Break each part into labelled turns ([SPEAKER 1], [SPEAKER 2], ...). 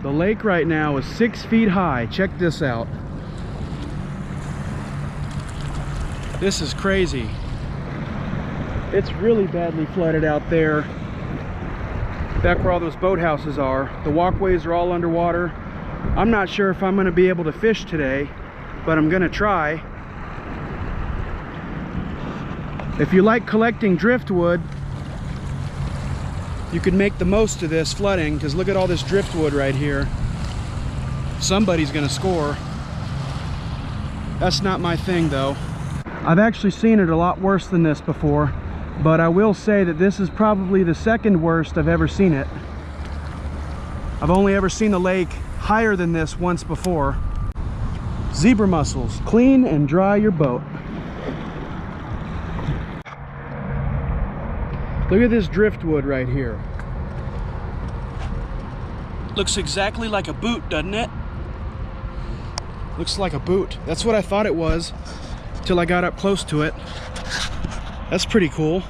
[SPEAKER 1] The lake right now is 6 feet high. Check this out. This is crazy. It's really badly flooded out there. Back where all those boathouses are. The walkways are all underwater. I'm not sure if I'm going to be able to fish today, but I'm going to try. If you like collecting driftwood, you can make the most of this flooding, because look at all this driftwood right here. Somebody's going to score. That's not my thing though. I've actually seen it a lot worse than this before, but I will say that this is probably the second worst I've ever seen it. I've only ever seen the lake higher than this once before. Zebra mussels, clean and dry your boat. Look at this driftwood right here. Looks exactly like a boot, doesn't it? Looks like a boot. That's what I thought it was till I got up close to it. That's pretty cool.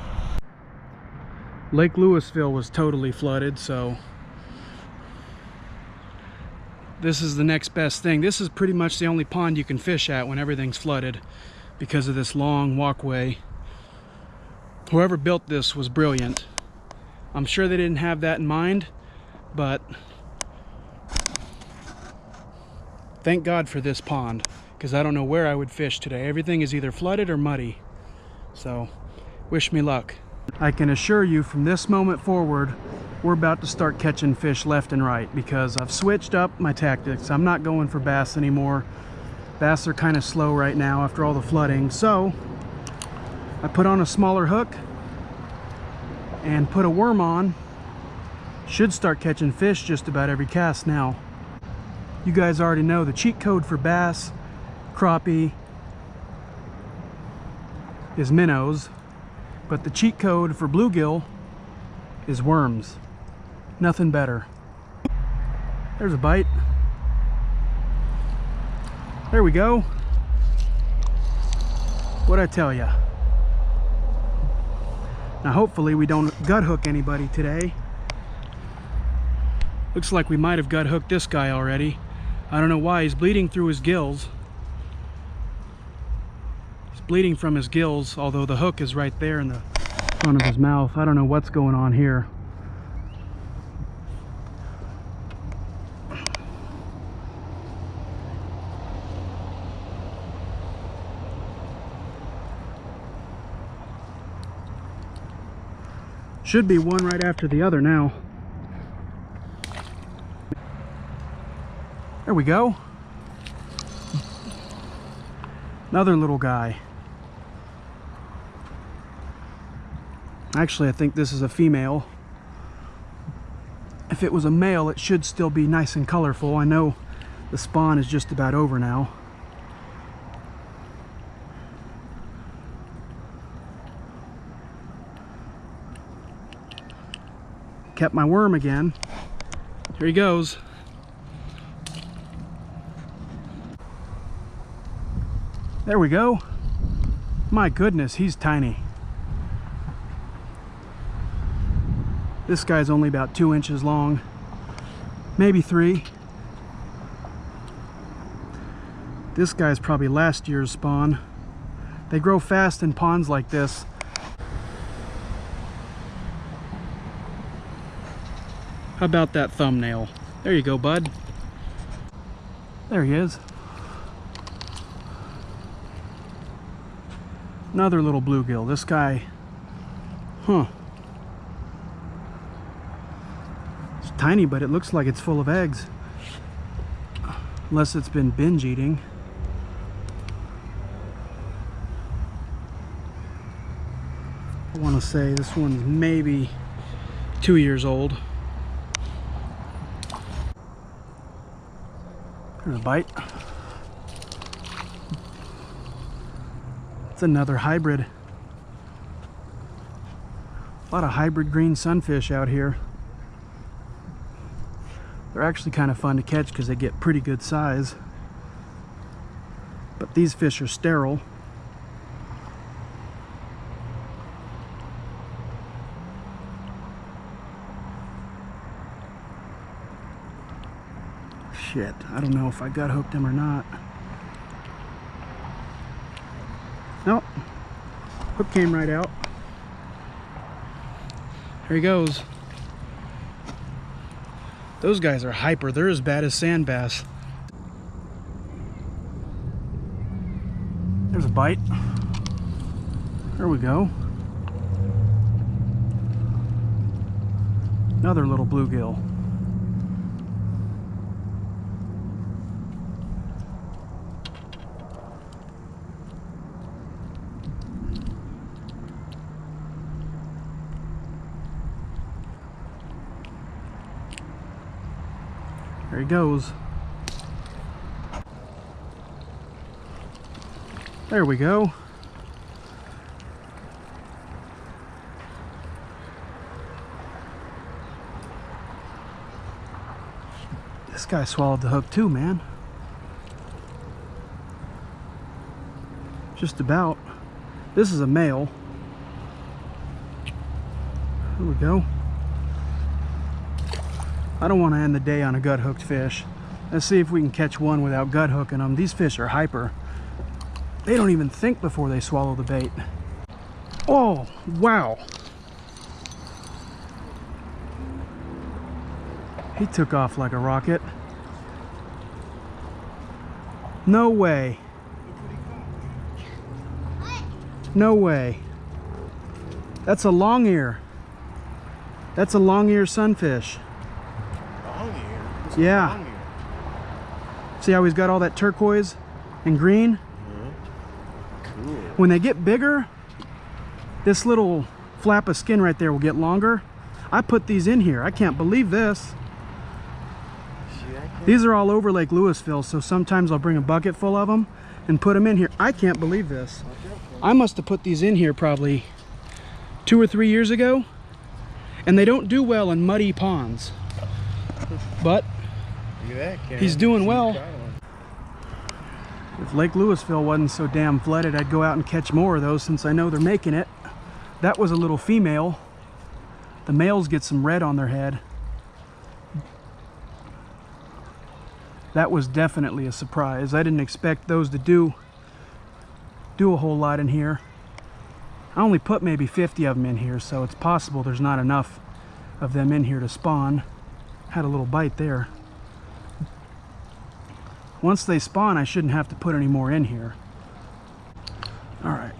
[SPEAKER 1] Lake Louisville was totally flooded, so this is the next best thing. This is pretty much the only pond you can fish at when everything's flooded because of this long walkway. Whoever built this was brilliant. I'm sure they didn't have that in mind, but thank God for this pond, because I don't know where I would fish today. Everything is either flooded or muddy. So, wish me luck. I can assure you from this moment forward, we're about to start catching fish left and right, because I've switched up my tactics. I'm not going for bass anymore. Bass are kind of slow right now after all the flooding. So, I put on a smaller hook and put a worm on. Should start catching fish just about every cast now. You guys already know the cheat code for bass, crappie is minnows, but the cheat code for bluegill is worms. Nothing better. There's a bite. There we go. What'd I tell ya? Now hopefully we don't gut hook anybody today. Looks like we might have gut hooked this guy already. I don't know why. He's bleeding through his gills. He's bleeding from his gills, although the hook is right there in the front of his mouth. I don't know what's going on here. Should be one right after the other now. There we go. Another little guy. Actually, I think this is a female. If it was a male, it should still be nice and colorful. I know the spawn is just about over now. Kept my worm again. Here he goes. There we go. My goodness, he's tiny. This guy's only about 2 inches long, maybe 3. This guy's probably last year's spawn. They grow fast in ponds like this. How about that thumbnail? There you go, bud. There he is. Another little bluegill. This guy, it's tiny, but it looks like it's full of eggs. Unless it's been binge eating. I want to say this one's maybe 2 years old. There's a bite. It's another hybrid. A lot of hybrid green sunfish out here. They're actually kind of fun to catch because they get pretty good size. But these fish are sterile. Shit, I don't know if I gut hooked him or not. Nope, hook came right out. Here he goes. Those guys are hyper. They're as bad as sand bass. There's a bite. There we go. Another little bluegill. There he goes. There we go. This guy swallowed the hook too, man. Just about. This is a male. There we go. I don't want to end the day on a gut hooked fish. Let's see if we can catch one without gut hooking them. These fish are hyper. They don't even think before they swallow the bait. Oh, wow. He took off like a rocket. No way. No way. That's a long ear. That's a long ear sunfish. Yeah. See how he's got all that turquoise and green? Cool. When they get bigger, this little flap of skin right there will get longer. I put these in here. I can't believe this. These are all over Lake Louisville, so sometimes I'll bring a bucket full of them and put them in here. I can't believe this. I must have put these in here probably 2 or 3 years ago, and they don't do well in muddy ponds. But he's doing well. If Lake Louisville wasn't so damn flooded, I'd go out and catch more of those since I know they're making it. That was a little female. The males get some red on their head. That was definitely a surprise. I didn't expect those to do a whole lot in here. I only put maybe 50 of them in here, so it's possible there's not enough of them in here to spawn. Had a little bite there. Once they spawn, I shouldn't have to put any more in here. All right.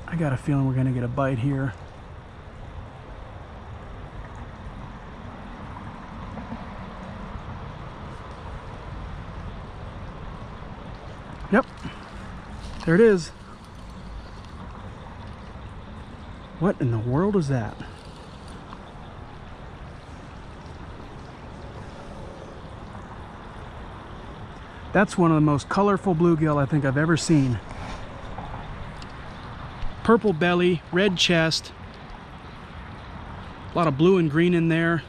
[SPEAKER 1] I got a feeling we're gonna get a bite here. Yep, there it is. What in the world is that? That's one of the most colorful bluegill I think I've ever seen. Purple belly, red chest, a lot of blue and green in there.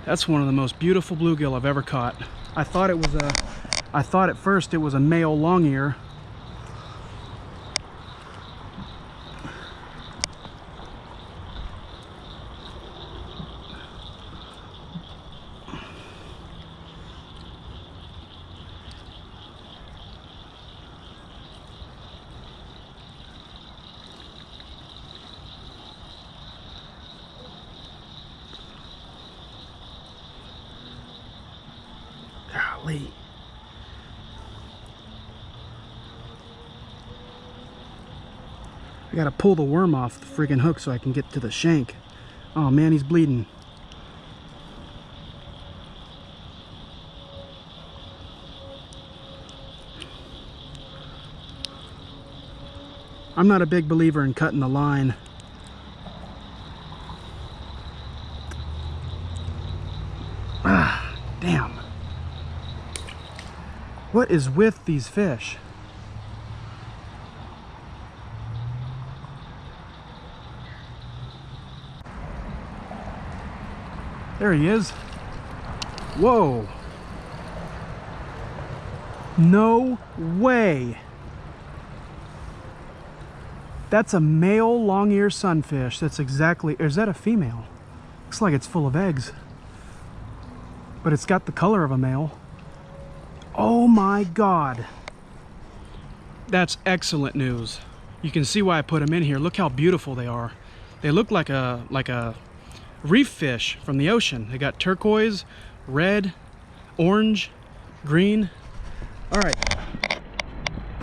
[SPEAKER 1] That's one of the most beautiful bluegill I've ever caught. I thought at first it was a male long ear. Golly. I gotta pull the worm off the friggin' hook so I can get to the shank. Oh man, he's bleeding. I'm not a big believer in cutting the line. Ah, damn. What is with these fish? There he is. Whoa. No way. That's a male long-eared sunfish. That's exactly, or is that a female? Looks like it's full of eggs, but it's got the color of a male. Oh my God. That's excellent news. You can see why I put them in here. Look how beautiful they are. They look like a reef fish from the ocean. They got turquoise, red, orange, green. All right,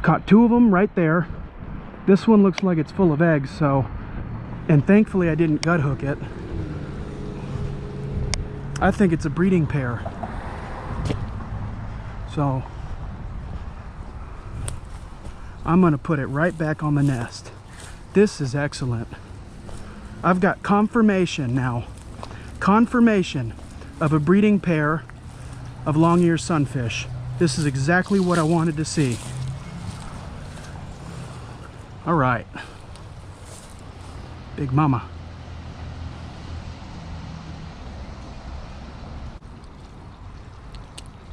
[SPEAKER 1] caught 2 of them right there. This one looks like it's full of eggs, so, and thankfully I didn't gut hook it. I think it's a breeding pair. So I'm gonna put it right back on the nest. This is excellent. I've got confirmation now. Confirmation of a breeding pair of long-eared sunfish. This is exactly what I wanted to see. All right. Big mama.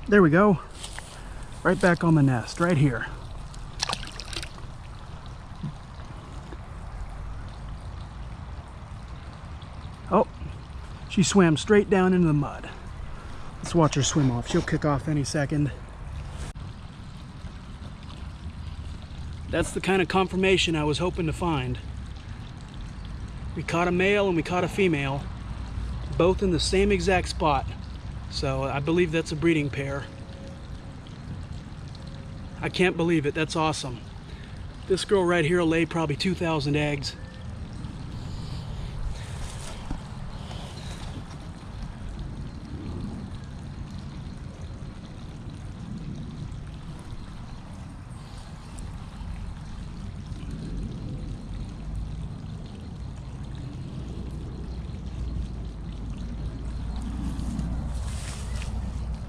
[SPEAKER 1] There we go. Right back on the nest, right here. Oh, she swam straight down into the mud. Let's watch her swim off. She'll kick off any second. That's the kind of confirmation I was hoping to find. We caught a male and we caught a female, both in the same exact spot. So I believe that's a breeding pair. I can't believe it. That's awesome. This girl right here will lay probably 2,000 eggs.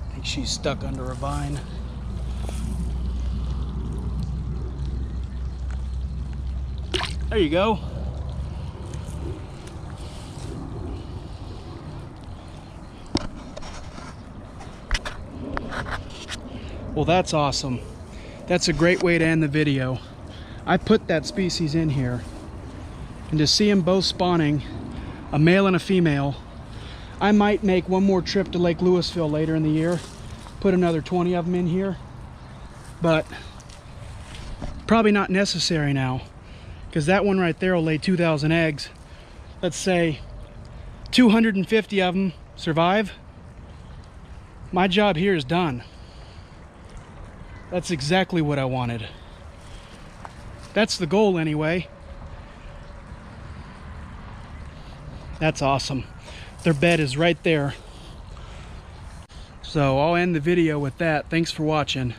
[SPEAKER 1] I think she's stuck under a vine. There you go. Well, that's awesome. That's a great way to end the video. I put that species in here, and to see them both spawning, a male and a female, I might make one more trip to Lake Louisville later in the year, put another 20 of them in here, but probably not necessary now, because that one right there will lay 2,000 eggs. Let's say 250 of them survive. My job here is done. That's exactly what I wanted. That's the goal anyway. That's awesome. Their bed is right there. So I'll end the video with that. Thanks for watching.